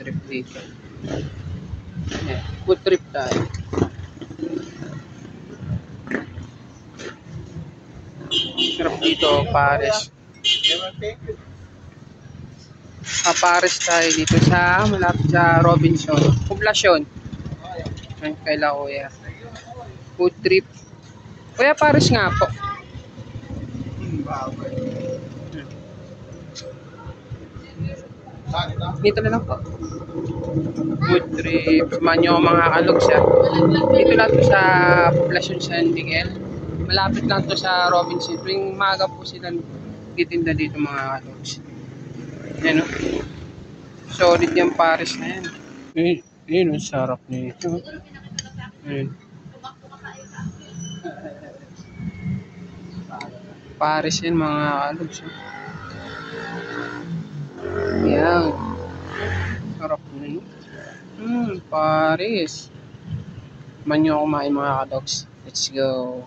trip dito. Ayan, food trip tayo. Sarap dito, Paris. Paris tayo dito sa malapit sa Robinson. Poblasyon. Ay, kaila kuya. Food trip. Kuya, Paris nga po. Dito na lang po. Food trip. Samahan nyo mga kalogs ha. Dito lang to sa Poblasyon San Miguel. Malapit lang to sa Robinson. Tuwing maga po sila titinda dito mga kalogs. Yan o. Solid yung Paris na yan. Ayun, ang sarap nito. Ayun. Paris yan mga kalogs. Yan. Sarap na yun. Paris. Man nyo kumain mga kalogs. Let's go.